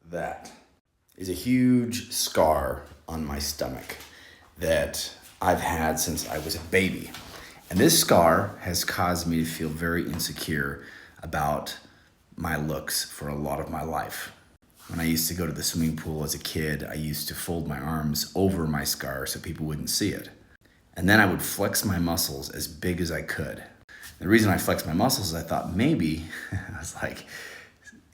That is a huge scar on my stomach that I've had since I was a baby. And this scar has caused me to feel very insecure about my looks for a lot of my life. When I used to go to the swimming pool as a kid, I used to fold my arms over my scar so people wouldn't see it. And then I would flex my muscles as big as I could. The reason I flexed my muscles is I thought maybe, I was like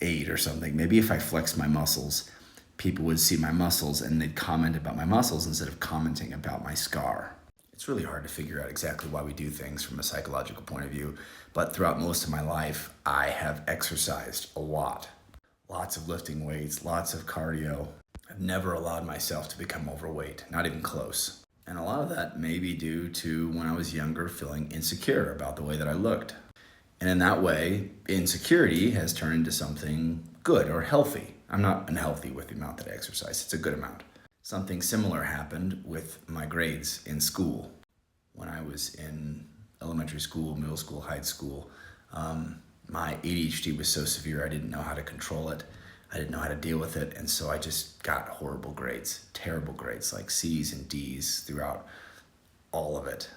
8 or something, maybe if I flexed my muscles, people would see my muscles and they'd comment about my muscles instead of commenting about my scar. It's really hard to figure out exactly why we do things from a psychological point of view, but throughout most of my life, I have exercised a lot. Lots of lifting weights, lots of cardio. I've never allowed myself to become overweight, not even close. And a lot of that may be due to when I was younger feeling insecure about the way that I looked. And in that way, insecurity has turned into something good or healthy. I'm not unhealthy with the amount that I exercise. It's a good amount. Something similar happened with my grades in school. When I was in elementary school, middle school, high school, my ADHD was so severe I didn't know how to control it. I didn't know how to deal with it, and so I just got horrible grades, terrible grades, like C's and D's throughout all of it.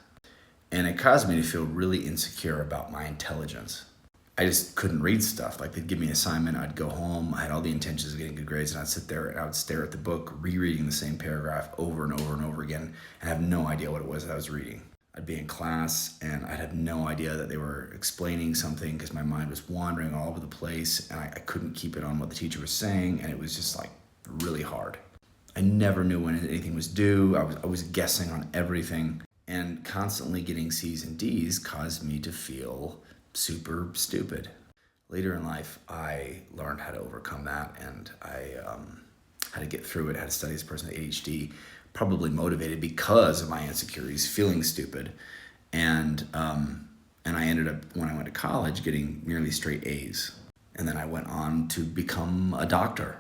And it caused me to feel really insecure about my intelligence. I just couldn't read stuff. Like, they'd give me an assignment, I'd go home, I had all the intentions of getting good grades, and I'd sit there and I would stare at the book, rereading the same paragraph over and over and over again, and have no idea what it was that I was reading. I'd be in class and I'd have no idea that they were explaining something because my mind was wandering all over the place and I couldn't keep it on what the teacher was saying, and it was just like really hard. I never knew when anything was due. I was guessing on everything, and constantly getting C's and D's caused me to feel super stupid. Later in life, I learned how to overcome that, and I had to get through it, how to study as a person with ADHD, probably motivated because of my insecurities, feeling stupid. And I ended up, when I went to college, getting nearly straight A's. And then I went on to become a doctor.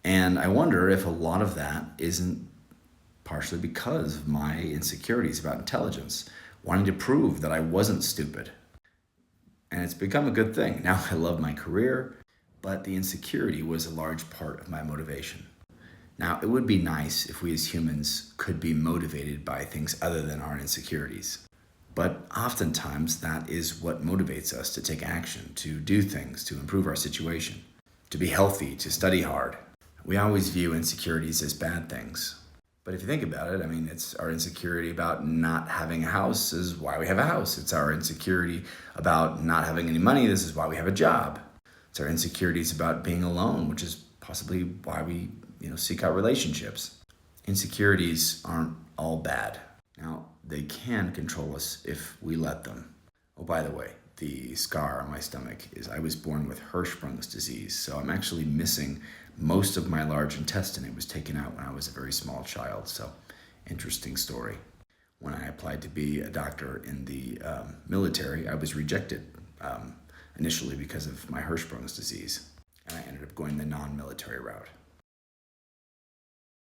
And I wonder if a lot of that isn't partially because of my insecurities about intelligence, wanting to prove that I wasn't stupid. And it's become a good thing. Now I love my career, but the insecurity was a large part of my motivation. Now, it would be nice if we as humans could be motivated by things other than our insecurities. But oftentimes, that is what motivates us to take action, to do things, to improve our situation, to be healthy, to study hard. We always view insecurities as bad things. But if you think about it, I mean, it's our insecurity about not having a house is why we have a house. It's our insecurity about not having any money. This is why we have a job. It's our insecurities about being alone, which is possibly why we seek out relationships. Insecurities aren't all bad. Now, they can control us if we let them. Oh, by the way, the scar on my stomach is I was born with Hirschsprung's disease, so I'm actually missing most of my large intestine. It was taken out when I was a very small child, so interesting story. When I applied to be a doctor in the military, I was rejected initially because of my Hirschsprung's disease, and I ended up going the non-military route.